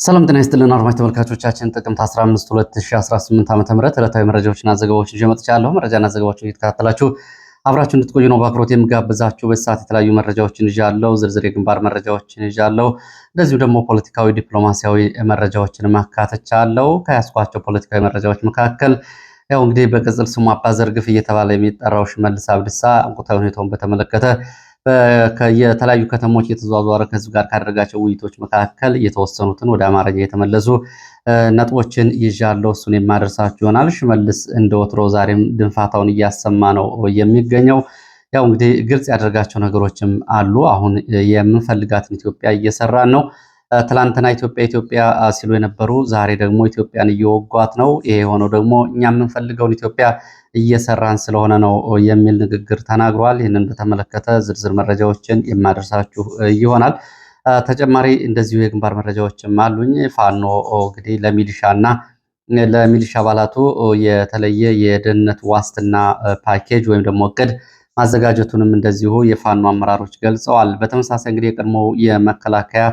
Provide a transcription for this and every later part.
ሰላም ጤና ይስጥልን አድማጭ ተመልካቾቻችን ጥቅምት 15 2018 ዓ.ም ዕለታዊ መረጃዎችና ዘገባዎችን ይዤ መጥቻለሁ። መረጃና ዘገባዎችን እየተከታተላችሁ አብራችሁ እንድትቆዩ ነው በአክብሮት የምጋብዛችሁ። በሰዓት የተለያዩ መረጃዎችን ይዣለሁ። ዝርዝር የግንባር መረጃዎችን ይዣለሁ። እንደዚሁ ደግሞ ፖለቲካዊ፣ ዲፕሎማሲያዊ መረጃዎችን ማካተቻለሁ። ከያስኳቸው ፖለቲካዊ መረጃዎች መካከል ያው እንግዲህ በቅጽል ስሙ አባዘርግፍ እየተባለ የሚጠራው ሽመልስ አብዲሳ ወቅታዊ ሁኔታውን በተመለከተ የተለያዩ ከተሞች የተዘዋወረ ከህዝብ ጋር ካደረጋቸው ውይይቶች መካከል የተወሰኑትን ወደ አማርኛ የተመለሱ ነጥቦችን ይዣለሁ። እሱን የማደርሳችሁ ይሆናል። ሽመልስ እንደወትሮ ዛሬም ድንፋታውን እያሰማ ነው የሚገኘው። ያው እንግዲህ ግልጽ ያደረጋቸው ነገሮችም አሉ። አሁን የምንፈልጋትን ኢትዮጵያ እየሰራን ነው። ትላንትና ኢትዮጵያ ሲሉ የነበሩ ዛሬ ደግሞ ኢትዮጵያን እየወጓት ነው። ይሄ የሆነው ደግሞ እኛ የምንፈልገውን ኢትዮጵያ እየሰራን ስለሆነ ነው የሚል ንግግር ተናግሯል። ይህንን በተመለከተ ዝርዝር መረጃዎችን የማደርሳችሁ ይሆናል። ተጨማሪ እንደዚሁ የግንባር መረጃዎችም አሉኝ። ፋኖ እንግዲህ ለሚሊሻ አባላቱ የተለየ የደህንነት ዋስትና ፓኬጅ ወይም ደግሞ እቅድ ማዘጋጀቱንም እንደዚሁ የፋኖ አመራሮች ገልጸዋል። በተመሳሳይ እንግዲህ የቀድሞው የመከላከያ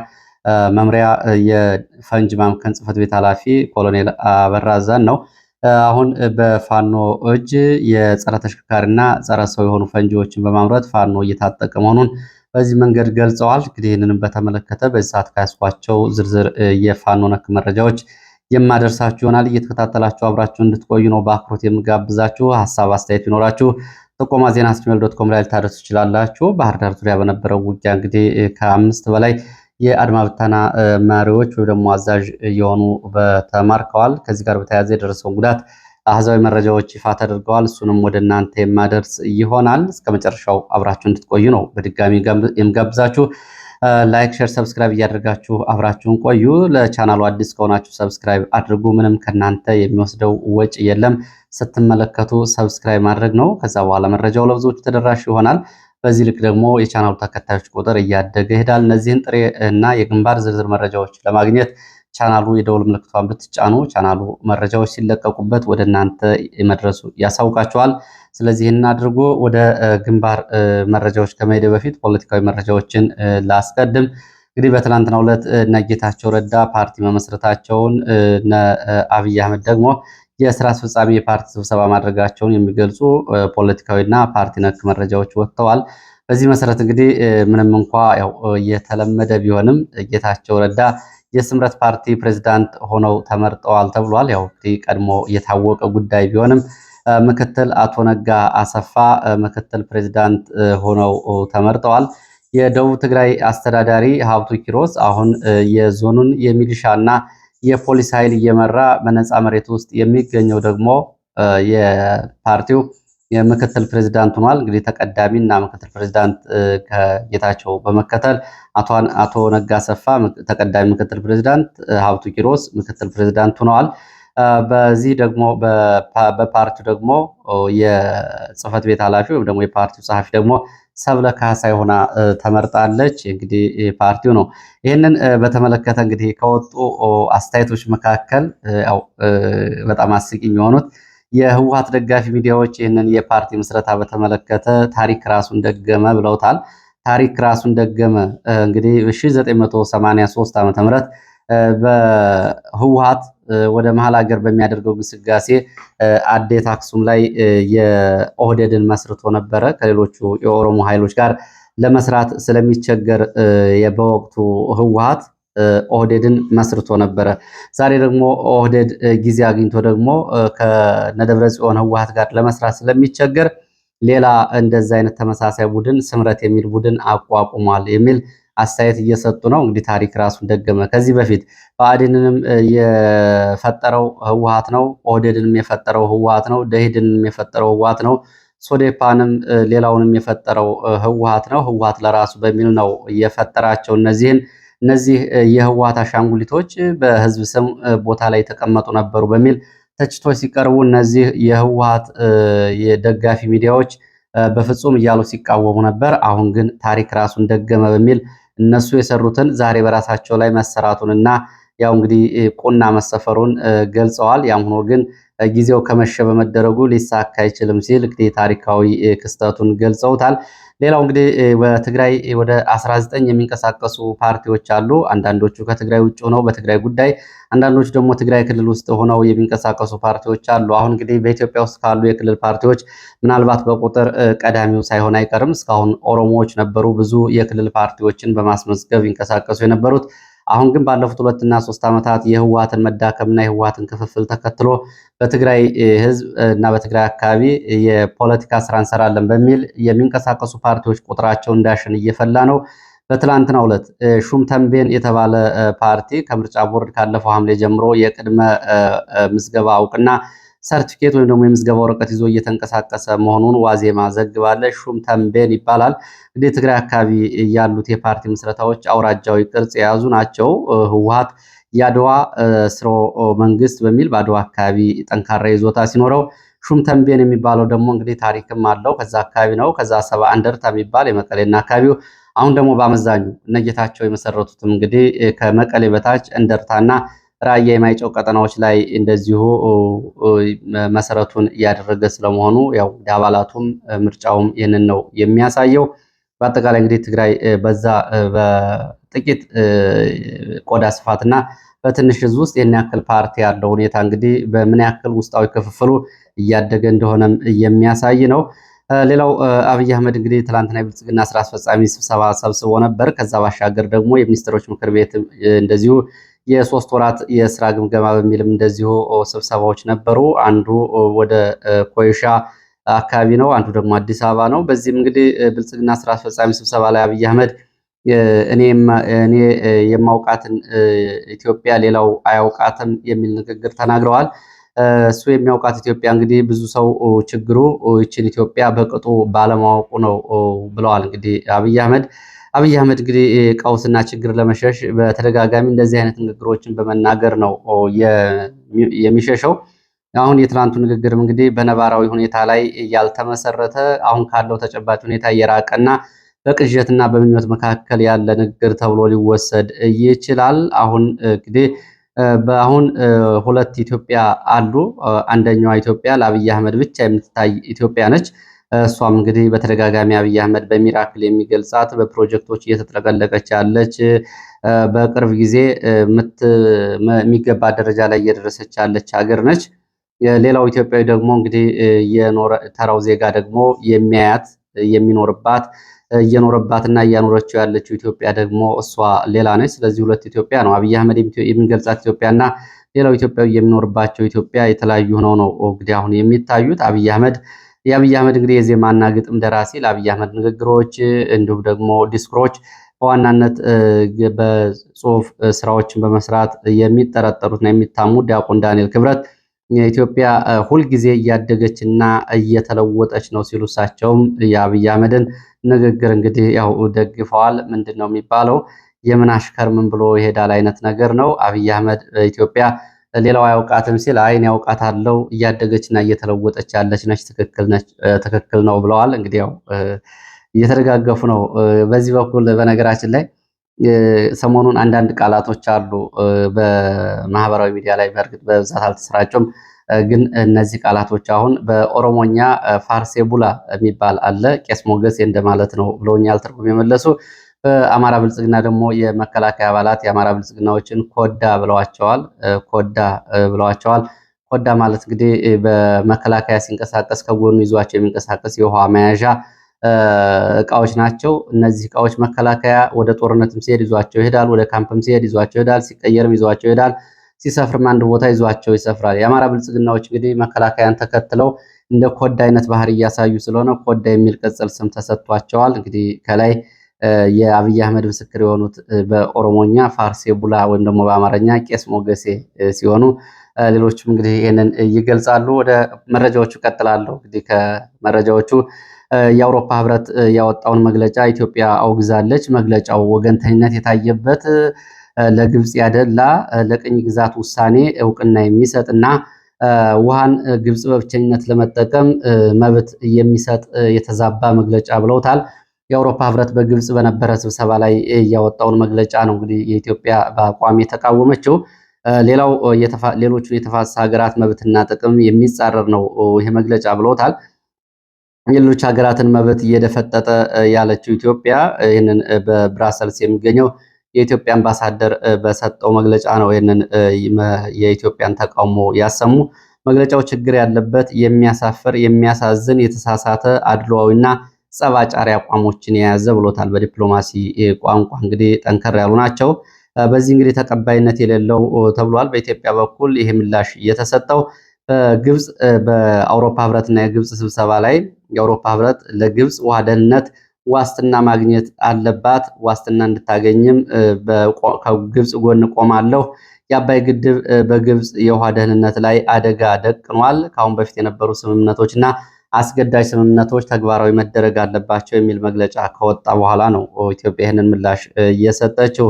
መምሪያ የፈንጅ ማምከን ጽሕፈት ቤት ኃላፊ ኮሎኔል አበራ ዛን ነው አሁን በፋኖ እጅ የጸረ ተሽከርካሪና ጸረ ሰው የሆኑ ፈንጂዎችን በማምረት ፋኖ እየታጠቀ መሆኑን በዚህ መንገድ ገልጸዋል። እንግዲህ ይህንንም በተመለከተ በዚህ ሰዓት ካያስኳቸው ዝርዝር የፋኖ ነክ መረጃዎች የማደርሳችሁ ይሆናል። እየተከታተላችሁ አብራችሁ እንድትቆዩ ነው በአክብሮት የምጋብዛችሁ። ሀሳብ አስተያየት ቢኖራችሁ ጥቆማ ዜና@gmail.com ላይ ልታደርሱ ትችላላችሁ። ባህር ዳር ዙሪያ በነበረው ውጊያ እንግዲህ ከ5 በላይ የአድማ ብተና መሪዎች ወይ ደግሞ አዛዥ የሆኑ ተማርከዋል። ከዚህ ጋር በተያያዘ የደረሰውን ጉዳት አሃዛዊ መረጃዎች ይፋ ተደርገዋል። እሱንም ወደ እናንተ የማደርስ ይሆናል። እስከ መጨረሻው አብራችሁ እንድትቆዩ ነው በድጋሚ የምጋብዛችሁ። ላይክ፣ ሼር፣ ሰብስክራይብ እያደረጋችሁ አብራችሁን ቆዩ። ለቻናሉ አዲስ ከሆናችሁ ሰብስክራይብ አድርጉ። ምንም ከናንተ የሚወስደው ወጪ የለም። ስትመለከቱ ሰብስክራይብ ማድረግ ነው። ከዛ በኋላ መረጃው ለብዙዎች ተደራሽ ይሆናል። በዚህ ልክ ደግሞ የቻናሉ ተከታዮች ቁጥር እያደገ ይሄዳል። እነዚህን ጥሬ እና የግንባር ዝርዝር መረጃዎች ለማግኘት ቻናሉ የደውል ምልክቷን ብትጫኑ ቻናሉ መረጃዎች ሲለቀቁበት ወደ እናንተ መድረሱ ያሳውቃችኋል። ስለዚህ ይህን አድርጎ ወደ ግንባር መረጃዎች ከመሄድ በፊት ፖለቲካዊ መረጃዎችን ላስቀድም። እንግዲህ በትናንትናው ዕለት እነ ጌታቸው ረዳ ፓርቲ መመስረታቸውን እነ አብይ አህመድ ደግሞ የስራ አስፈጻሚ የፓርቲ ስብሰባ ማድረጋቸውን የሚገልጹ ፖለቲካዊና ፓርቲ ነክ መረጃዎች ወጥተዋል። በዚህ መሰረት እንግዲህ ምንም እንኳ ያው የተለመደ ቢሆንም ጌታቸው ረዳ የስምረት ፓርቲ ፕሬዝዳንት ሆነው ተመርጠዋል ተብሏል። ያው እንግዲህ ቀድሞ የታወቀ ጉዳይ ቢሆንም ምክትል አቶ ነጋ አሰፋ ምክትል ፕሬዝዳንት ሆነው ተመርጠዋል። የደቡብ ትግራይ አስተዳዳሪ ሀብቱ ኪሮስ አሁን የዞኑን የሚሊሻና የፖሊስ ኃይል እየመራ በነፃ መሬት ውስጥ የሚገኘው ደግሞ የፓርቲው የምክትል ፕሬዝዳንት ሆኗል። እንግዲህ ተቀዳሚ እና ምክትል ፕሬዝዳንት ከጌታቸው በመከተል አቶ ነጋ አሰፋ ተቀዳሚ ምክትል ፕሬዝዳንት፣ ሀብቱ ኪሮስ ምክትል ፕሬዝዳንት ሆነዋል። በዚህ ደግሞ በፓርቲው ደግሞ የጽህፈት ቤት ኃላፊ ወይም ደግሞ የፓርቲው ጸሐፊ ደግሞ ሰብለ ካሳይ ሆና ተመርጣለች። እንግዲህ ፓርቲው ነው። ይህንን በተመለከተ እንግዲህ ከወጡ አስተያየቶች መካከል ያው በጣም አስቂኝ የሆኑት የህወሓት ደጋፊ ሚዲያዎች ይህንን የፓርቲ ምስረታ በተመለከተ ታሪክ ራሱን ደገመ ብለውታል። ታሪክ ራሱን ደገመ እንግዲህ በ1983 ዓ.ም በህወሓት ወደ መሀል ሀገር በሚያደርገው ግስጋሴ አዴት አክሱም ላይ የኦህዴድን መስርቶ ነበረ። ከሌሎቹ የኦሮሞ ኃይሎች ጋር ለመስራት ስለሚቸገር በወቅቱ ህወሓት ኦህዴድን መስርቶ ነበረ። ዛሬ ደግሞ ኦህዴድ ጊዜ አግኝቶ ደግሞ ከነደብረ ጽዮን ህወሓት ጋር ለመስራት ስለሚቸገር ሌላ እንደዛ አይነት ተመሳሳይ ቡድን ስምረት የሚል ቡድን አቋቁሟል የሚል አስተያየት እየሰጡ ነው። እንግዲህ ታሪክ ራሱን ደገመ። ከዚህ በፊት ብአዴንንም የፈጠረው ህወሓት ነው። ኦህዴድንም የፈጠረው ህወሓት ነው። ደኢህዴንም የፈጠረው ህወሓት ነው። ሶዴፓንም ሌላውንም የፈጠረው ህወሓት ነው። ህወሓት ለራሱ በሚል ነው የፈጠራቸው። እነዚህ የህወሓት አሻንጉሊቶች በህዝብ ስም ቦታ ላይ የተቀመጡ ነበሩ በሚል ተችቶች ሲቀርቡ እነዚህ የህወሓት የደጋፊ ሚዲያዎች በፍጹም እያሉ ሲቃወሙ ነበር። አሁን ግን ታሪክ ራሱን ደገመ በሚል እነሱ የሰሩትን ዛሬ በራሳቸው ላይ መሰራቱንና ያው እንግዲህ ቁና መሰፈሩን ገልጸዋል። ያም ሆኖ ግን ጊዜው ከመሸ በመደረጉ ሊሳካ አይችልም ሲል እንግዲህ ታሪካዊ ክስተቱን ገልጸውታል። ሌላው እንግዲህ በትግራይ ወደ 19 የሚንቀሳቀሱ ፓርቲዎች አሉ። አንዳንዶቹ ከትግራይ ውጭ ሆነው በትግራይ ጉዳይ፣ አንዳንዶቹ ደግሞ ትግራይ ክልል ውስጥ ሆነው የሚንቀሳቀሱ ፓርቲዎች አሉ። አሁን እንግዲህ በኢትዮጵያ ውስጥ ካሉ የክልል ፓርቲዎች ምናልባት በቁጥር ቀዳሚው ሳይሆን አይቀርም። እስካሁን ኦሮሞዎች ነበሩ ብዙ የክልል ፓርቲዎችን በማስመዝገብ ይንቀሳቀሱ የነበሩት። አሁን ግን ባለፉት 2 እና 3 ዓመታት የህወሓትን መዳከምና የህወሓትን ክፍፍል ተከትሎ በትግራይ ህዝብ እና በትግራይ አካባቢ የፖለቲካ ስራ እንሰራለን በሚል የሚንቀሳቀሱ ፓርቲዎች ቁጥራቸው እንዳሸን እየፈላ ነው። በትላንትናው ዕለት ሹም ተንቤን የተባለ ፓርቲ ከምርጫ ቦርድ ካለፈው ሐምሌ ጀምሮ የቅድመ ምዝገባ እውቅና ሰርቲፊኬት ወይም ደግሞ የምዝገባ ወረቀት ይዞ እየተንቀሳቀሰ መሆኑን ዋዜማ ዘግባለች። ሹም ተንቤን ይባላል። እንግዲህ ትግራይ አካባቢ ያሉት የፓርቲ ምስረታዎች አውራጃዊ ቅርጽ የያዙ ናቸው። ህወሓት የአድዋ ስርወ መንግስት በሚል በአድዋ አካባቢ ጠንካራ ይዞታ ሲኖረው፣ ሹም ተንቤን የሚባለው ደግሞ እንግዲህ ታሪክም አለው። ከዛ አካባቢ ነው። ከዛ ሰባ እንደርታ የሚባል የመቀሌና አካባቢው፣ አሁን ደግሞ በአመዛኙ እነጌታቸው የመሰረቱትም እንግዲህ ከመቀሌ በታች እንደርታና ራያ የማይጨው ቀጠናዎች ላይ እንደዚሁ መሰረቱን እያደረገ ስለመሆኑ ያው አባላቱም ምርጫውም ይህንን ነው የሚያሳየው። በአጠቃላይ እንግዲህ ትግራይ በዛ በጥቂት ቆዳ ስፋትና በትንሽ ህዝብ ውስጥ ይህን ያክል ፓርቲ ያለው ሁኔታ እንግዲህ በምን ያክል ውስጣዊ ክፍፍሉ እያደገ እንደሆነም የሚያሳይ ነው። ሌላው አብይ አህመድ እንግዲህ ትላንትና የብልጽግና ስራ አስፈጻሚ ስብሰባ ሰብስቦ ነበር። ከዛ ባሻገር ደግሞ የሚኒስትሮች ምክር ቤት እንደዚሁ የ3 ወራት የስራ ግምገማ በሚልም እንደዚሁ ስብሰባዎች ነበሩ። አንዱ ወደ ኮይሻ አካባቢ ነው፣ አንዱ ደግሞ አዲስ አበባ ነው። በዚህም እንግዲህ ብልጽግና ስራ አስፈጻሚ ስብሰባ ላይ አብይ አህመድ እኔ የማውቃትን ኢትዮጵያ ሌላው አያውቃትም የሚል ንግግር ተናግረዋል። እሱ የሚያውቃት ኢትዮጵያ እንግዲህ ብዙ ሰው ችግሩ ይችን ኢትዮጵያ በቅጡ ባለማወቁ ነው ብለዋል። እንግዲህ አብይ አህመድ እንግዲህ ቀውስና ችግር ለመሸሽ በተደጋጋሚ እንደዚህ አይነት ንግግሮችን በመናገር ነው የሚሸሸው። አሁን የትናንቱ ንግግርም እንግዲህ በነባራዊ ሁኔታ ላይ ያልተመሰረተ አሁን ካለው ተጨባጭ ሁኔታ የራቀና በቅዠትና በምኞት መካከል ያለ ንግግር ተብሎ ሊወሰድ ይችላል። አሁን እንግዲህ በአሁን 2 ኢትዮጵያ አሉ። አንደኛዋ ኢትዮጵያ ለአብይ አህመድ ብቻ የምትታይ ኢትዮጵያ ነች። እሷም እንግዲህ በተደጋጋሚ አብይ አህመድ በሚራክል የሚገልጻት በፕሮጀክቶች እየተጥለቀለቀች ያለች በቅርብ ጊዜ የሚገባ ደረጃ ላይ እየደረሰች ያለች ሀገር ነች። ሌላው ኢትዮጵያዊ ደግሞ እንግዲህ ተራው ዜጋ ደግሞ የሚያያት የሚኖርባት እየኖረባትና እያኖረችው ያለችው ኢትዮጵያ ደግሞ እሷ ሌላ ነች። ስለዚህ 2 ኢትዮጵያ ነው አብይ አህመድ የሚገልጻት ኢትዮጵያና ሌላው ኢትዮጵያዊ የሚኖርባቸው ኢትዮጵያ የተለያዩ ሆነው ነው እንግዲህ አሁን የሚታዩት። የአብይ አህመድ እንግዲህ የዜማና ግጥም ደራሲ፣ ለአብይ አህመድ ንግግሮች እንዲሁም ደግሞ ዲስኩሮች በዋናነት በጽሁፍ ስራዎችን በመስራት የሚጠረጠሩትና የሚታሙት ዲያቆን ዳንኤል ክብረት ኢትዮጵያ ሁልጊዜ እያደገች እና እየተለወጠች ነው ሲሉ እሳቸውም የአብይ አህመድን ንግግር እንግዲህ ያው ደግፈዋል። ምንድን ነው የሚባለው የምን አሽከር ምን ብሎ ይሄዳል አይነት ነገር ነው። አብይ አህመድ ኢትዮጵያ ሌላው አያውቃትም ሲል አይን ያውቃታለው እያደገችና እየተለወጠች ያለች ነች፣ ትክክል ነው ብለዋል። እንግዲህ ያው እየተደጋገፉ ነው። በዚህ በኩል በነገራችን ላይ ሰሞኑን አንዳንድ ቃላቶች አሉ በማህበራዊ ሚዲያ ላይ በእርግጥ በብዛት አልተሰራጩም፣ ግን እነዚህ ቃላቶች አሁን በኦሮሞኛ ፋርሴቡላ የሚባል አለ፣ ቄስ ሞገሴ እንደማለት ነው ብለውኛል ትርጉም የመለሱ። በአማራ ብልጽግና ደግሞ የመከላከያ አባላት የአማራ ብልጽግናዎችን ኮዳ ብለዋቸዋል። ኮዳ ማለት እንግዲህ በመከላከያ ሲንቀሳቀስ ከጎኑ ይዟቸው የሚንቀሳቀስ የውሃ መያዣ እቃዎች ናቸው። እነዚህ እቃዎች መከላከያ ወደ ጦርነትም ሲሄድ ይዟቸው ይሄዳል፣ ወደ ካምፕም ሲሄድ ይዟቸው ይሄዳል፣ ሲቀየርም ይዟቸው ይሄዳል፣ ሲሰፍርም አንድ ቦታ ይዟቸው ይሰፍራል። የአማራ ብልጽግናዎች እንግዲህ መከላከያን ተከትለው እንደ ኮዳ አይነት ባህሪ እያሳዩ ስለሆነ ኮዳ የሚል ቅጽል ስም ተሰጥቷቸዋል። እንግዲህ ከላይ የአብይ አህመድ ምስክር የሆኑት በኦሮሞኛ ፋርሴ ቡላ ወይም ደግሞ በአማርኛ ቄስ ሞገሴ ሲሆኑ ሌሎችም እንግዲህ ይህንን ይገልጻሉ። ወደ መረጃዎቹ ቀጥላለሁ። እንግዲህ ከመረጃዎቹ የአውሮፓ ህብረት ያወጣውን መግለጫ ኢትዮጵያ አውግዛለች። መግለጫው ወገንተኝነት የታየበት ለግብፅ ያደላ ለቅኝ ግዛት ውሳኔ እውቅና የሚሰጥና ውሃን ግብፅ በብቸኝነት ለመጠቀም መብት የሚሰጥ የተዛባ መግለጫ ብለውታል። የአውሮፓ ህብረት በግብጽ በነበረ ስብሰባ ላይ ያወጣውን መግለጫ ነው እንግዲህ የኢትዮጵያ በአቋም የተቃወመችው። ሌላው ሌሎቹን የተፋሰስ ሀገራት መብትና ጥቅም የሚጻረር ነው ይሄ መግለጫ ብሎታል። የሌሎች ሀገራትን መብት እየደፈጠጠ ያለችው ኢትዮጵያ ይህንን በብራሰልስ የሚገኘው የኢትዮጵያ አምባሳደር በሰጠው መግለጫ ነው ይህንን የኢትዮጵያን ተቃውሞ ያሰሙ። መግለጫው ችግር ያለበት የሚያሳፍር፣ የሚያሳዝን፣ የተሳሳተ አድሏዊና ጸባጫሪ አቋሞችን የያዘ ብሎታል። በዲፕሎማሲ ቋንቋ እንግዲህ ጠንከር ያሉ ናቸው። በዚህ እንግዲህ ተቀባይነት የሌለው ተብሏል። በኢትዮጵያ በኩል ይሄ ምላሽ እየተሰጠው በግብጽ በአውሮፓ ህብረትና የግብጽ ስብሰባ ላይ የአውሮፓ ህብረት ለግብጽ ውሃ ደህንነት ዋስትና ማግኘት አለባት፣ ዋስትና እንድታገኝም ከግብጽ ጎን ቆማለሁ። የአባይ ግድብ በግብጽ የውሃ ደህንነት ላይ አደጋ ደቅኗል። ከአሁን በፊት የነበሩ ስምምነቶችና አስገዳጅ ስምምነቶች ተግባራዊ መደረግ አለባቸው የሚል መግለጫ ከወጣ በኋላ ነው ኢትዮጵያ ይህንን ምላሽ እየሰጠችው።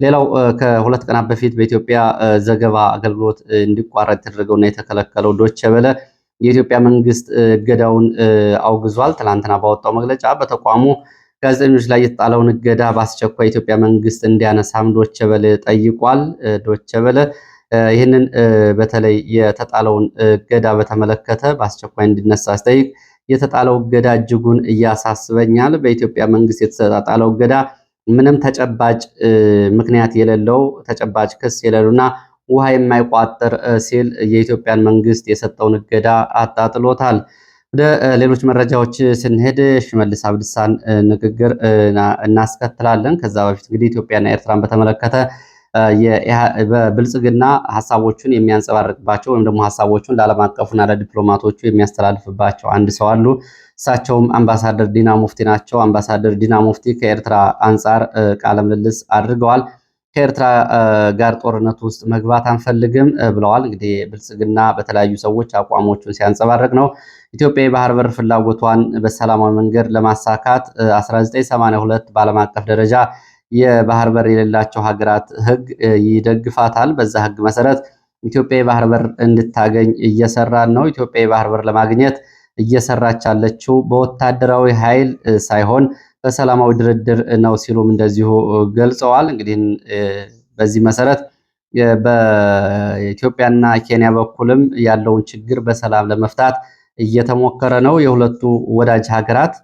ሌላው ከሁለት ቀናት በፊት በኢትዮጵያ ዘገባ አገልግሎት እንዲቋረጥ የተደረገውና የተከለከለው ዶቼ ቬለ የኢትዮጵያ መንግስት እገዳውን አውግዟል። ትናንትና ባወጣው መግለጫ በተቋሙ ጋዜጠኞች ላይ የተጣለውን እገዳ በአስቸኳይ የኢትዮጵያ መንግስት እንዲያነሳም ዶቼ ቬለ ጠይቋል። ዶቼ ቬለ ይህንን በተለይ የተጣለውን እገዳ በተመለከተ በአስቸኳይ እንዲነሳ ሲጠይቅ የተጣለው እገዳ እጅጉን እያሳስበኛል፣ በኢትዮጵያ መንግስት የተጣለው እገዳ ምንም ተጨባጭ ምክንያት የሌለው ተጨባጭ ክስ የሌሉና ውሃ የማይቋጥር ሲል የኢትዮጵያን መንግስት የሰጠውን እገዳ አጣጥሎታል። ወደ ሌሎች መረጃዎች ስንሄድ ሽመልስ አብዲሳን ንግግር እናስከትላለን። ከዛ በፊት እንግዲህ ኢትዮጵያና ኤርትራን በተመለከተ በብልጽግና ሀሳቦቹን የሚያንጸባርቅባቸው ወይም ደግሞ ሀሳቦቹን ለዓለም አቀፉና ለዲፕሎማቶቹ የሚያስተላልፍባቸው አንድ ሰው አሉ። እሳቸውም አምባሳደር ዲና ሙፍቲ ናቸው። አምባሳደር ዲና ሙፍቲ ከኤርትራ አንጻር ቃለ ምልልስ አድርገዋል። ከኤርትራ ጋር ጦርነት ውስጥ መግባት አንፈልግም ብለዋል። እንግዲህ ብልጽግና በተለያዩ ሰዎች አቋሞቹን ሲያንጸባርቅ ነው። ኢትዮጵያ የባህር በር ፍላጎቷን በሰላማዊ መንገድ ለማሳካት 1982 በዓለም አቀፍ ደረጃ የባህር በር የሌላቸው ሀገራት ሕግ ይደግፋታል። በዛ ሕግ መሰረት ኢትዮጵያ የባህር በር እንድታገኝ እየሰራን ነው። ኢትዮጵያ የባህር በር ለማግኘት እየሰራች ያለችው በወታደራዊ ኃይል ሳይሆን በሰላማዊ ድርድር ነው ሲሉም እንደዚሁ ገልጸዋል። እንግዲህ በዚህ መሰረት በኢትዮጵያና ኬንያ በኩልም ያለውን ችግር በሰላም ለመፍታት እየተሞከረ ነው። የሁለቱ ወዳጅ ሀገራት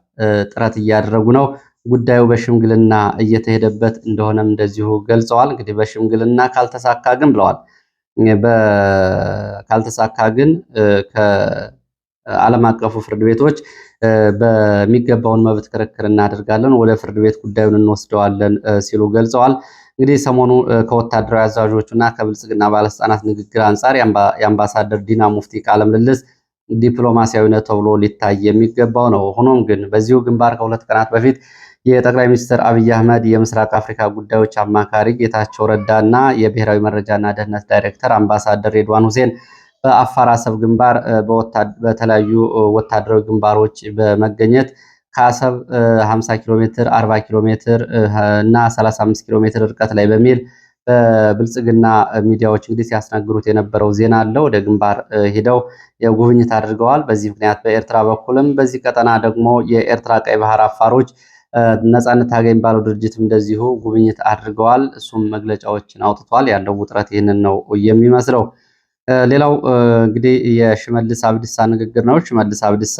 ጥረት እያደረጉ ነው። ጉዳዩ በሽምግልና እየተሄደበት እንደሆነም እንደዚሁ ገልጸዋል። እንግዲህ በሽምግልና ካልተሳካ ግን ብለዋል ካልተሳካ ግን ከዓለም አቀፉ ፍርድ ቤቶች በሚገባውን መብት ክርክር እናደርጋለን፣ ወደ ፍርድ ቤት ጉዳዩን እንወስደዋለን ሲሉ ገልጸዋል። እንግዲህ ሰሞኑ ከወታደራዊ አዛዦቹና ከብልጽግና ባለስልጣናት ንግግር አንጻር የአምባሳደር ዲና ሙፍቲ ቃለ ምልልስ ዲፕሎማሲያዊ ነው ተብሎ ሊታይ የሚገባው ነው። ሆኖም ግን በዚሁ ግንባር ከሁለት ቀናት በፊት የጠቅላይ ሚኒስትር አብይ አህመድ የምስራቅ አፍሪካ ጉዳዮች አማካሪ ጌታቸው ረዳና የብሔራዊ መረጃና ደህንነት ዳይሬክተር አምባሳደር ሬድዋን ሁሴን በአፋር አሰብ ግንባር በተለያዩ ወታደራዊ ግንባሮች በመገኘት ከአሰብ 50 ኪሎ ሜትር፣ 40 ኪሎ ሜትር እና 35 ኪሎ ሜትር ርቀት ላይ በሚል በብልጽግና ሚዲያዎች እንግዲህ ሲያስነግሩት የነበረው ዜና አለ። ወደ ግንባር ሄደው ጉብኝት አድርገዋል። በዚህ ምክንያት በኤርትራ በኩልም በዚህ ቀጠና ደግሞ የኤርትራ ቀይ ባህር አፋሮች ነጻነት ታገኝ ባለው ድርጅትም እንደዚሁ ጉብኝት አድርገዋል። እሱም መግለጫዎችን አውጥቷል። ያለው ውጥረት ይህንን ነው የሚመስለው። ሌላው እንግዲህ የሽመልስ አብዲሳ ንግግር ነው። ሽመልስ አብዲሳ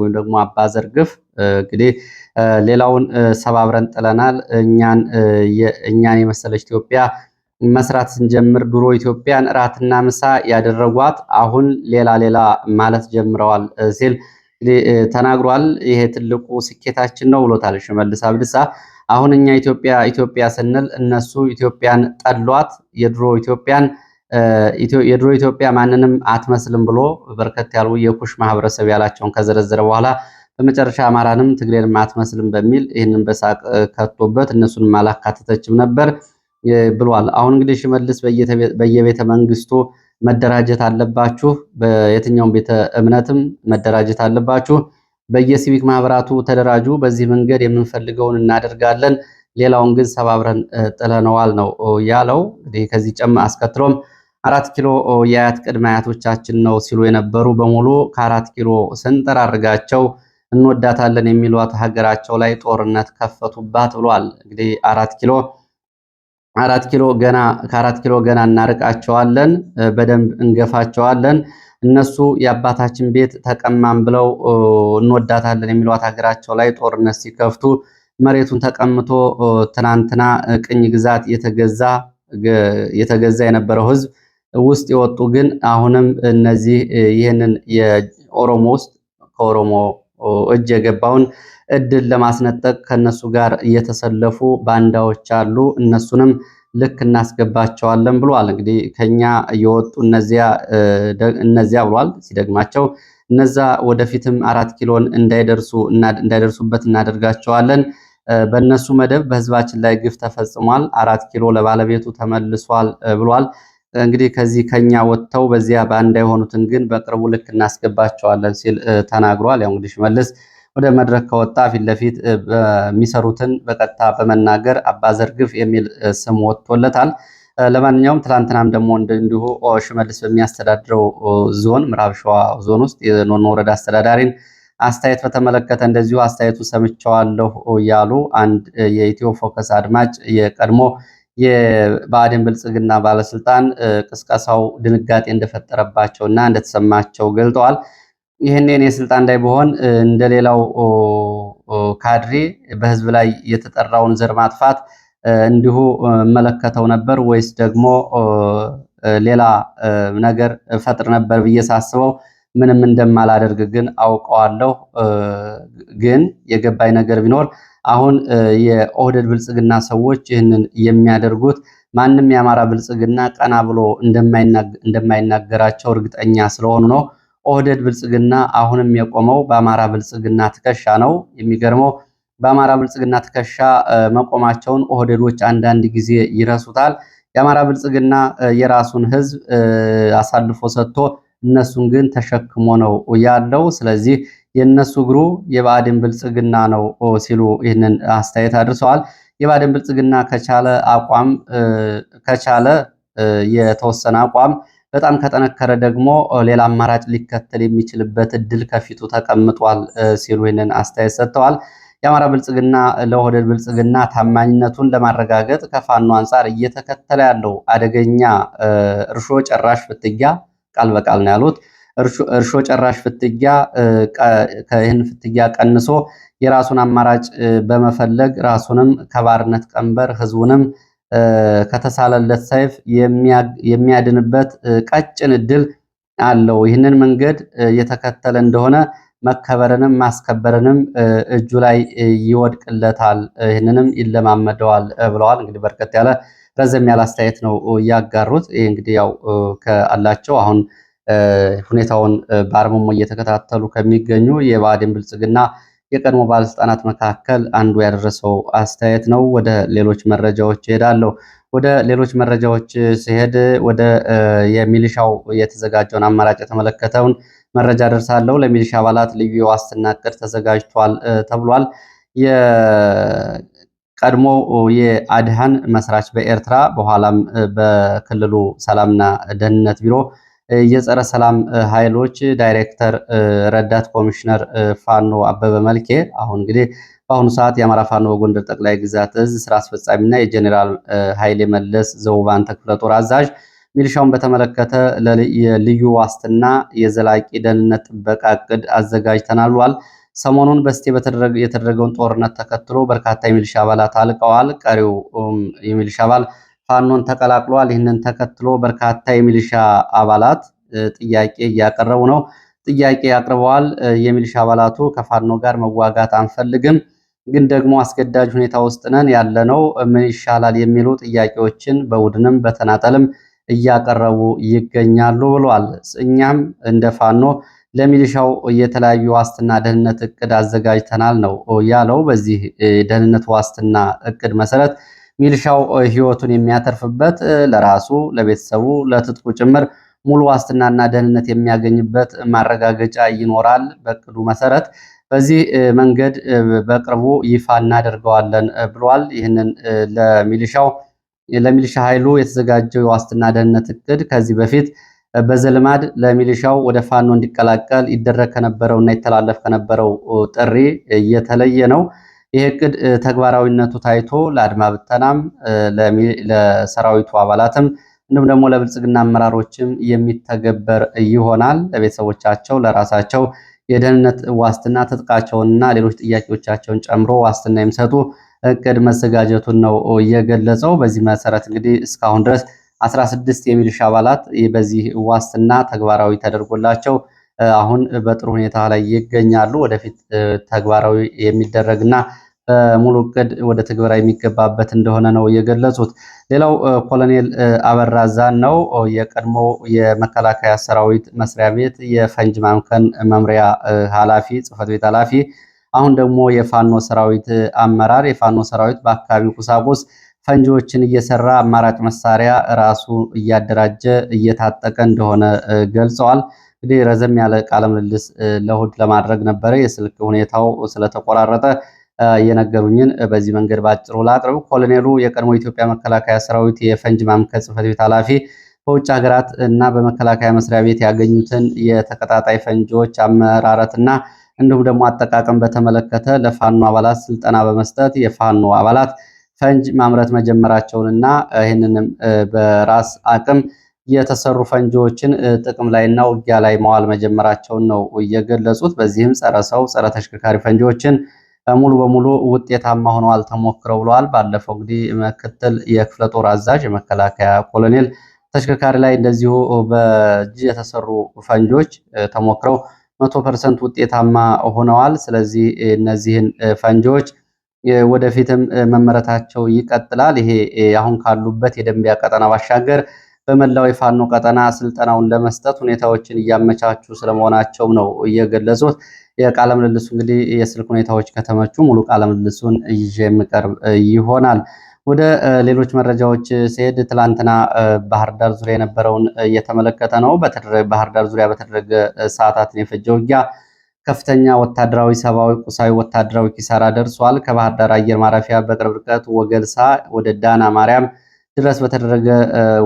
ወይም ደግሞ አባ ዘርግፍ እንግዲህ ሌላውን ሰባብረን ጥለናል፣ እኛን የመሰለች ኢትዮጵያ መስራት ስንጀምር ድሮ ኢትዮጵያን እራትና ምሳ ያደረጓት አሁን ሌላ ማለት ጀምረዋል ሲል ተናግሯል። ይሄ ትልቁ ስኬታችን ነው ብሎታል ሽመልስ አብዲሳ። አሁን እኛ ኢትዮጵያ ስንል እነሱ ኢትዮጵያን ጠሏት፣ የድሮ ኢትዮጵያ ማንንም አትመስልም ብሎ በርከት ያሉ የኩሽ ማህበረሰብ ያላቸውን ከዘረዘረ በኋላ በመጨረሻ አማራንም ትግሬንም አትመስልም በሚል ይህንን በሳቅ ከቶበት እነሱንም አላካተተችም ነበር ብሏል። አሁን እንግዲህ ሽመልስ በየቤተ መንግስቱ መደራጀት አለባችሁ፣ በየትኛውም ቤተ እምነትም መደራጀት አለባችሁ፣ በየሲቪክ ማህበራቱ ተደራጁ፣ በዚህ መንገድ የምንፈልገውን እናደርጋለን፣ ሌላውን ግን ሰባብረን ጥለነዋል ነው ያለው። እንግዲህ ከዚህ አስከትሎም 4 ኪሎ የአያት ቅድመ አያቶቻችን ነው ሲሉ የነበሩ በሙሉ ከ4 ኪሎ ስንጠራርጋቸው እንወዳታለን የሚሏት ሀገራቸው ላይ ጦርነት ከፈቱባት ብሏል። እንግዲህ አራት ኪሎ ገና ከአራት ኪሎ ገና እናርቃቸዋለን፣ በደንብ እንገፋቸዋለን። እነሱ የአባታችን ቤት ተቀማን ብለው እንወዳታለን የሚሏት ሀገራቸው ላይ ጦርነት ሲከፍቱ መሬቱን ተቀምቶ ትናንትና ቅኝ ግዛት የተገዛ የነበረው ህዝብ ውስጥ የወጡ ግን አሁንም እነዚህ ይህንን የኦሮሞ ውስጥ ከኦሮሞ እጅ የገባውን እድል ለማስነጠቅ ከነሱ ጋር እየተሰለፉ ባንዳዎች አሉ። እነሱንም ልክ እናስገባቸዋለን ብሏል። እንግዲህ ከኛ የወጡ እነዚያ ብሏል ሲደግማቸው እነዛ ወደፊትም 4 ኪሎን እንዳይደርሱበት እናደርጋቸዋለን። በእነሱ መደብ በህዝባችን ላይ ግፍ ተፈጽሟል። 4 ኪሎ ለባለቤቱ ተመልሷል ብሏል። እንግዲህ ከዚህ ከኛ ወጥተው በዚያ ባንዳ የሆኑትን ግን በቅርቡ ልክ እናስገባቸዋለን ሲል ተናግሯል። ያው እንግዲህ ሽመልስ ወደ መድረክ ከወጣ ፊት ለፊት የሚሰሩትን በቀጥታ በመናገር አባዘርግፍ የሚል ስም ወጥቶለታል። ለማንኛውም ትላንትናም ደግሞ እንዲሁ ሽመልስ በሚያስተዳድረው ዞን ምዕራብ ሸዋ ዞን ውስጥ የኖኖ ወረዳ አስተዳዳሪን አስተያየት በተመለከተ እንደዚሁ አስተያየቱን ሰምቸዋለሁ ያሉ አንድ የኢትዮ ፎከስ አድማጭ የቀድሞ የብአዴን ብልጽግና ባለስልጣን ቅስቀሳው ድንጋጤ እንደፈጠረባቸውና እንደተሰማቸው ገልጠዋል። ይህንን የስልጣን ላይ በሆን እንደሌላው ካድሬ በህዝብ ላይ የተጠራውን ዘር ማጥፋት እንዲሁ እመለከተው ነበር ወይስ ደግሞ ሌላ ነገር ፈጥር ነበር ብዬ ሳስበው ምንም እንደማላደርግ ግን አውቀዋለሁ። ግን የገባኝ ነገር ቢኖር አሁን የኦህዴድ ብልጽግና ሰዎች ይህንን የሚያደርጉት ማንም የአማራ ብልጽግና ቀና ብሎ እንደማይናገራቸው እርግጠኛ ስለሆኑ ነው። ኦህዴድ ብልጽግና አሁንም የቆመው በአማራ ብልጽግና ትከሻ ነው። የሚገርመው በአማራ ብልጽግና ትከሻ መቆማቸውን ኦህዴዶች አንዳንድ ጊዜ ይረሱታል። የአማራ ብልጽግና የራሱን ህዝብ አሳልፎ ሰጥቶ እነሱን ግን ተሸክሞ ነው ያለው። ስለዚህ የነሱ እግሩ የብአዴን ብልጽግና ነው ሲሉ ይህንን አስተያየት አድርሰዋል። የብአዴን ብልጽግና ከቻለ የተወሰነ አቋም በጣም ከጠነከረ ደግሞ ሌላ አማራጭ ሊከተል የሚችልበት እድል ከፊቱ ተቀምጧል ሲሉ ይህንን አስተያየት ሰጥተዋል። የአማራ ብልጽግና ለኦህዴድ ብልጽግና ታማኝነቱን ለማረጋገጥ ከፋኖ አንጻር እየተከተለ ያለው አደገኛ እርሾ ጨራሽ ፍትጊያ ቃል በቃል ነው ያሉት። እርሾ ጨራሽ ፍትጊያ ይህን ፍትጊያ ቀንሶ የራሱን አማራጭ በመፈለግ ራሱንም ከባርነት ቀንበር ህዝቡንም ከተሳለለት ሰይፍ የሚያድንበት ቀጭን እድል አለው። ይህንን መንገድ የተከተለ እንደሆነ መከበርንም ማስከበርንም እጁ ላይ ይወድቅለታል፣ ይህንንም ይለማመደዋል ብለዋል። እንግዲህ በርከት ያለ ረዘም ያለ አስተያየት ነው እያጋሩት። ይህ እንግዲህ ያው ከአላቸው አሁን ሁኔታውን በአርምሞ እየተከታተሉ ከሚገኙ የብአዴን ብልጽግና የቀድሞ ባለስልጣናት መካከል አንዱ ያደረሰው አስተያየት ነው። ወደ ሌሎች መረጃዎች እሄዳለሁ። ወደ ሌሎች መረጃዎች ሲሄድ ወደ የሚሊሻው የተዘጋጀውን አማራጭ የተመለከተውን መረጃ ደርሳለሁ። ለሚሊሻ አባላት ልዩ የዋስትና እቅድ ተዘጋጅቷል ተብሏል። የቀድሞ የአድሃን መስራች በኤርትራ በኋላም በክልሉ ሰላምና ደህንነት ቢሮ የጸረ ሰላም ኃይሎች ዳይሬክተር ረዳት ኮሚሽነር ፋኖ አበበ መልኬ አሁን እንግዲህ በአሁኑ ሰዓት የአማራ ፋኖ በጎንደር ጠቅላይ ግዛት እዝ ስራ አስፈጻሚና የጀኔራል ኃይሌ መለስ ዘውባንተ ክፍለ ጦር አዛዥ ሚሊሻውን በተመለከተ የልዩ ዋስትና የዘላቂ ደህንነት ጥበቃ እቅድ አዘጋጅተናል ብሏል። ሰሞኑን በስቴ የተደረገውን ጦርነት ተከትሎ በርካታ የሚሊሻ አባላት አልቀዋል። ቀሪው የሚሊሻ አባል ፋኖን ተቀላቅሏል። ይህንን ተከትሎ በርካታ የሚሊሻ አባላት ጥያቄ እያቀረቡ ነው። ጥያቄ አቅርበዋል። የሚሊሻ አባላቱ ከፋኖ ጋር መዋጋት አንፈልግም፣ ግን ደግሞ አስገዳጅ ሁኔታ ውስጥ ነን ያለነው ምን ይሻላል የሚሉ ጥያቄዎችን በቡድንም በተናጠልም እያቀረቡ ይገኛሉ ብሏል። እኛም እንደ ፋኖ ለሚሊሻው የተለያዩ ዋስትና ደህንነት እቅድ አዘጋጅተናል ነው ያለው። በዚህ ደህንነት ዋስትና እቅድ መሰረት ሚሊሻው ህይወቱን የሚያተርፍበት ለራሱ፣ ለቤተሰቡ፣ ለትጥቁ ጭምር ሙሉ ዋስትናና ደህንነት የሚያገኝበት ማረጋገጫ ይኖራል። በእቅዱ መሰረት በዚህ መንገድ በቅርቡ ይፋ እናደርገዋለን ብሏል። ይህንን ለሚሊሻ ኃይሉ የተዘጋጀው የዋስትና ደህንነት እቅድ ከዚህ በፊት በዘልማድ ለሚሊሻው ወደ ፋኖ እንዲቀላቀል ይደረግ ከነበረውና ይተላለፍ ከነበረው ጥሪ እየተለየ ነው። ይህ እቅድ ተግባራዊነቱ ታይቶ ለአድማ ብተናም ለሰራዊቱ አባላትም እንዲሁም ደግሞ ለብልጽግና አመራሮችም የሚተገበር ይሆናል። ለቤተሰቦቻቸው ለራሳቸው የደህንነት ዋስትና ትጥቃቸውንና ሌሎች ጥያቄዎቻቸውን ጨምሮ ዋስትና የሚሰጡ እቅድ መዘጋጀቱን ነው የገለጸው። በዚህ መሰረት እንግዲህ እስካሁን ድረስ 16 የሚሊሻ አባላት በዚህ ዋስትና ተግባራዊ ተደርጎላቸው አሁን በጥሩ ሁኔታ ላይ ይገኛሉ። ወደፊት ተግባራዊ የሚደረግና ሙሉ እቅድ ወደ ትግበራ የሚገባበት እንደሆነ ነው የገለጹት። ሌላው ኮሎኔል አበራ ዛን ነው የቀድሞ የመከላከያ ሰራዊት መስሪያ ቤት የፈንጅ ማምከን መምሪያ ኃላፊ ጽህፈት ቤት ኃላፊ አሁን ደግሞ የፋኖ ሰራዊት አመራር የፋኖ ሰራዊት በአካባቢው ቁሳቁስ ፈንጂዎችን እየሰራ አማራጭ መሳሪያ ራሱ እያደራጀ እየታጠቀ እንደሆነ ገልጸዋል። እንግዲህ ረዘም ያለ ቃለ ምልልስ ለእሑድ ለማድረግ ነበረ። የስልክ ሁኔታው ስለተቆራረጠ የነገሩኝን በዚህ መንገድ ባጭሩ ላቅርብ። ኮሎኔሉ የቀድሞ ኢትዮጵያ መከላከያ ሰራዊት የፈንጅ ማምከን ጽህፈት ቤት ኃላፊ በውጭ ሀገራት እና በመከላከያ መስሪያ ቤት ያገኙትን የተቀጣጣይ ፈንጂዎች አመራረትና እንዲሁም ደግሞ አጠቃቀም በተመለከተ ለፋኖ አባላት ስልጠና በመስጠት የፋኖ አባላት ፈንጅ ማምረት መጀመራቸውንና ይህንንም በራስ አቅም የተሰሩ ፈንጂዎችን ጥቅም ላይና ውጊያ ላይ መዋል መጀመራቸውን ነው እየገለጹት። በዚህም ጸረ ሰው ጸረ ተሽከርካሪ ፈንጂዎችን ሙሉ በሙሉ ውጤታማ ሆነዋል ተሞክረው ብለዋል። ባለፈው እንግዲህ ምክትል የክፍለ ጦር አዛዥ የመከላከያ ኮሎኔል ተሽከርካሪ ላይ እንደዚሁ በእጅ የተሰሩ ፈንጆች ተሞክረው 100% ውጤታማ ሆነዋል። ስለዚህ እነዚህን ፈንጆች ወደፊትም መመረታቸው ይቀጥላል። ይሄ አሁን ካሉበት የደንቢያ ቀጠና ባሻገር በመላው የፋኖ ቀጠና ስልጠናውን ለመስጠት ሁኔታዎችን እያመቻቹ ስለመሆናቸው ነው እየገለጹት። የቃለ ምልልሱ እንግዲህ የስልክ ሁኔታዎች ከተመቹ ሙሉ ቃለ ምልልሱን ይዤ የምቀርብ ይሆናል። ወደ ሌሎች መረጃዎች ሲሄድ ትላንትና ባህር ዳር ዙሪያ የነበረውን እየተመለከተ ነው። ባህር ዳር ዙሪያ በተደረገ ሰዓታትን የፈጀ ውጊያ ከፍተኛ ወታደራዊ፣ ሰብአዊ፣ ቁሳዊ ወታደራዊ ኪሳራ ደርሷል። ከባህር ዳር አየር ማረፊያ በቅርብ ርቀት ወገልሳ ወደ ዳና ማርያም ድረስ በተደረገ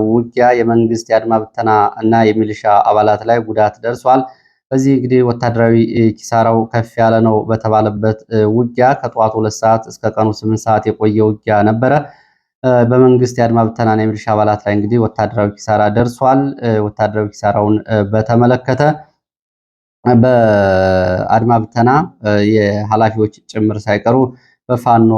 ውጊያ የመንግስት የአድማ ብተና እና የሚሊሻ አባላት ላይ ጉዳት ደርሷል። በዚህ እንግዲህ ወታደራዊ ኪሳራው ከፍ ያለ ነው በተባለበት ውጊያ ከጠዋቱ 2 ሰዓት እስከ ቀኑ 8 ሰዓት የቆየ ውጊያ ነበረ። በመንግስት የአድማ ብተና እና የሚሊሻ አባላት ላይ እንግዲህ ወታደራዊ ኪሳራ ደርሷል። ወታደራዊ ኪሳራውን በተመለከተ በአድማ ብተና የኃላፊዎች ጭምር ሳይቀሩ በፋኖ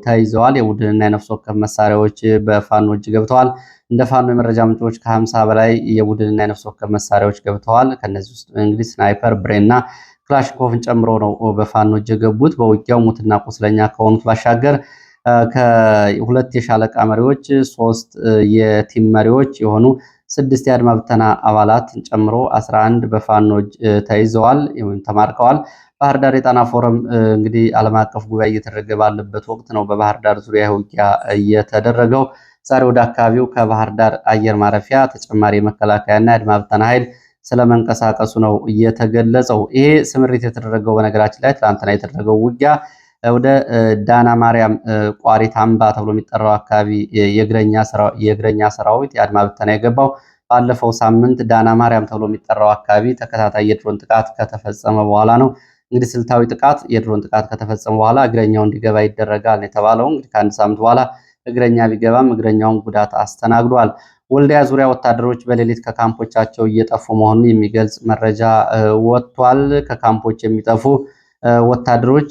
ተይዘዋል። የቡድንና የነፍስ ወከፍ መሳሪያዎች በፋኖ እጅ ገብተዋል። እንደ ፋኖ የመረጃ ምንጮች ከ50 በላይ የቡድንና የነፍስ ወከፍ መሳሪያዎች ገብተዋል። ከነዚህ ውስጥ እንግዲህ ስናይፐር፣ ብሬንና ክላሽንኮቭን ጨምሮ ነው በፋኖ እጅ የገቡት። በውጊያው ሙትና ቁስለኛ ከሆኑት ባሻገር ከሁለት የሻለቃ መሪዎች፣ 3 የቲም መሪዎች የሆኑ 6 የአድማ ብተና አባላትን ጨምሮ 11 በፋኖ እጅ ተይዘዋል ወይም ተማርከዋል። ባህር ዳር የጣና ፎረም እንግዲህ ዓለም አቀፍ ጉባኤ እየተደረገ ባለበት ወቅት ነው በባህር ዳር ዙሪያ ውጊያ እየተደረገው። ዛሬ ወደ አካባቢው ከባህር ዳር አየር ማረፊያ ተጨማሪ የመከላከያና የአድማ ብተና ኃይል ስለመንቀሳቀሱ ነው እየተገለጸው። ይሄ ስምሪት የተደረገው በነገራችን ላይ ትናንትና የተደረገው ውጊያ ወደ ዳና ማርያም ቋሪት አምባ ተብሎ የሚጠራው አካባቢ የእግረኛ ሰራዊት የአድማ ብተና የገባው ባለፈው ሳምንት ዳና ማርያም ተብሎ የሚጠራው አካባቢ ተከታታይ የድሮን ጥቃት ከተፈጸመ በኋላ ነው። እንግዲህ ስልታዊ ጥቃት የድሮን ጥቃት ከተፈጸመ በኋላ እግረኛው እንዲገባ ይደረጋል የተባለው እንግዲህ ከአንድ ሳምንት በኋላ እግረኛ ቢገባም እግረኛውን ጉዳት አስተናግዷል። ወልዲያ ዙሪያ ወታደሮች በሌሊት ከካምፖቻቸው እየጠፉ መሆኑን የሚገልጽ መረጃ ወጥቷል። ከካምፖች የሚጠፉ ወታደሮች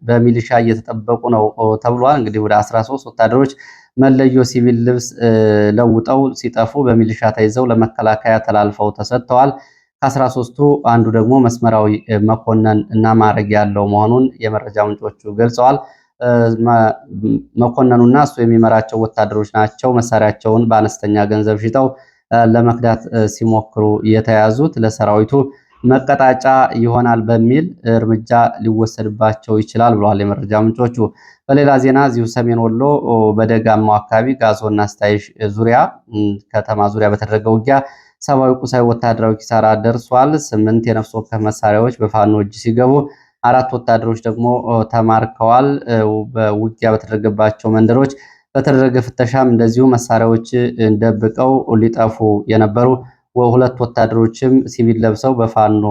በሚሊሻ እየተጠበቁ ነው ተብሏል። እንግዲህ ወደ 13 ወታደሮች መለዮ ሲቪል ልብስ ለውጠው ሲጠፉ በሚሊሻ ተይዘው ለመከላከያ ተላልፈው ተሰጥተዋል። ከ13ቱ አንዱ ደግሞ መስመራዊ መኮንን እና ማዕረግ ያለው መሆኑን የመረጃ ምንጮቹ ገልጸዋል። መኮንኑና እሱ የሚመራቸው ወታደሮች ናቸው መሳሪያቸውን በአነስተኛ ገንዘብ ሽጠው ለመክዳት ሲሞክሩ የተያዙት። ለሰራዊቱ መቀጣጫ ይሆናል በሚል እርምጃ ሊወሰድባቸው ይችላል ብለዋል የመረጃ ምንጮቹ። በሌላ ዜና እዚሁ ሰሜን ወሎ በደጋማው አካባቢ ጋዞና ስታይሽ ዙሪያ ከተማ ዙሪያ በተደረገ ውጊያ ሰብአዊ፣ ቁሳዊ፣ ወታደራዊ ኪሳራ ደርሷል። 8 የነፍስ ወከፍ መሳሪያዎች በፋኖ እጅ ሲገቡ 4 ወታደሮች ደግሞ ተማርከዋል። በውጊያ በተደረገባቸው መንደሮች በተደረገ ፍተሻም እንደዚሁ መሳሪያዎች ደብቀው ሊጠፉ የነበሩ ሁለት ወታደሮችም ሲቪል ለብሰው በፋኖ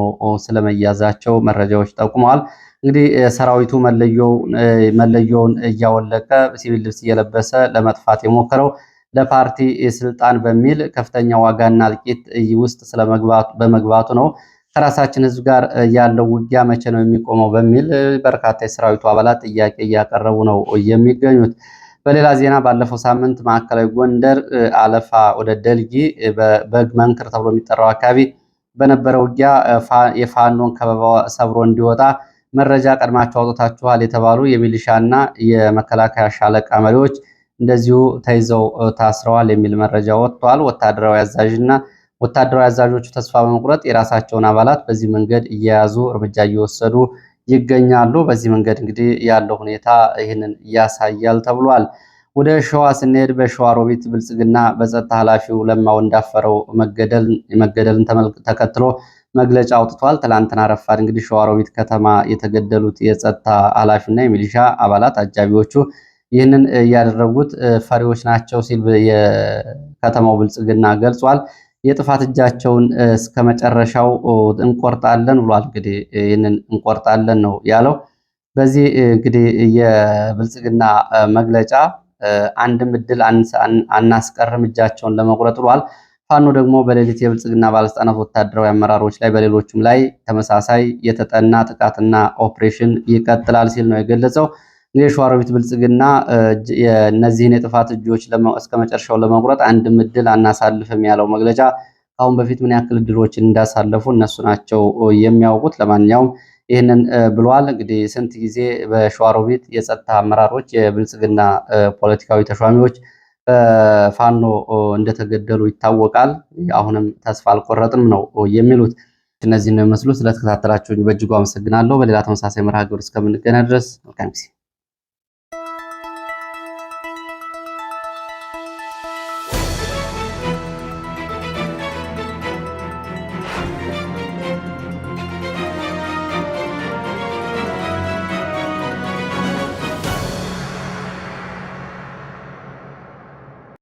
ስለመያዛቸው መረጃዎች ጠቁመዋል። እንግዲህ ሰራዊቱ መለዮውን እያወለቀ ሲቪል ልብስ እየለበሰ ለመጥፋት የሞከረው ለፓርቲ ስልጣን በሚል ከፍተኛ ዋጋና እልቂት ውስጥ በመግባቱ ነው። ከራሳችን ህዝብ ጋር ያለው ውጊያ መቼ ነው የሚቆመው በሚል በርካታ የሰራዊቱ አባላት ጥያቄ እያቀረቡ ነው የሚገኙት። በሌላ ዜና ባለፈው ሳምንት ማዕከላዊ ጎንደር አለፋ ወደ ደልጊ በበግ መንክር ተብሎ የሚጠራው አካባቢ በነበረ ውጊያ የፋኖን ከበባ ሰብሮ እንዲወጣ መረጃ ቀድማቸው አውጥታችኋል የተባሉ የሚሊሻና የመከላከያ ሻለቃ መሪዎች እንደዚሁ ተይዘው ታስረዋል የሚል መረጃ ወጥቷል። ወታደራዊ አዛዦቹ ተስፋ በመቁረጥ የራሳቸውን አባላት በዚህ መንገድ እየያዙ እርምጃ እየወሰዱ ይገኛሉ። በዚህ መንገድ እንግዲህ ያለው ሁኔታ ይህንን ያሳያል ተብሏል። ወደ ሸዋ ስንሄድ በሸዋሮቢት ብልጽግና በጸጥታ ኃላፊው ለማ ወንዳፈረው መገደልን ተከትሎ መግለጫ አውጥቷል። ትላንትና ረፋድ እንግዲህ ሸዋሮቢት ከተማ የተገደሉት የጸጥታ ኃላፊና የሚሊሻ አባላት አጃቢዎቹ ይህንን ያደረጉት ፈሪዎች ናቸው ሲል የከተማው ብልጽግና ገልጿል። የጥፋት እጃቸውን እስከ መጨረሻው እንቆርጣለን ብሏል። እንግዲህ ይህንን እንቆርጣለን ነው ያለው። በዚህ እንግዲህ የብልጽግና መግለጫ አንድም እድል አናስቀርም እጃቸውን ለመቁረጥ ብሏል። ፋኖ ደግሞ በሌሊት የብልጽግና ባለስልጣናት ወታደራዊ አመራሮች ላይ በሌሎችም ላይ ተመሳሳይ የተጠና ጥቃትና ኦፕሬሽን ይቀጥላል ሲል ነው የገለጸው። የሸዋሮቢት ብልጽግና የእነዚህን የጥፋት እጆች እስከ መጨረሻው ለመቁረጥ አንድም እድል አናሳልፍም ያለው መግለጫ ከአሁን በፊት ምን ያክል እድሎችን እንዳሳለፉ እነሱ ናቸው የሚያውቁት። ለማንኛውም ይህንን ብሏል። እንግዲህ ስንት ጊዜ በሸዋሮቢት የጸጥታ አመራሮች የብልጽግና ፖለቲካዊ ተሿሚዎች በፋኖ እንደተገደሉ ይታወቃል። አሁንም ተስፋ አልቆረጥም ነው የሚሉት። እነዚህ ነው የሚመስሉ። ስለተከታተላችሁኝ በእጅጉ አመሰግናለሁ። በሌላ ተመሳሳይ መርሃ ግብር እስከምንገናኝ ድረስ መልካም ጊዜ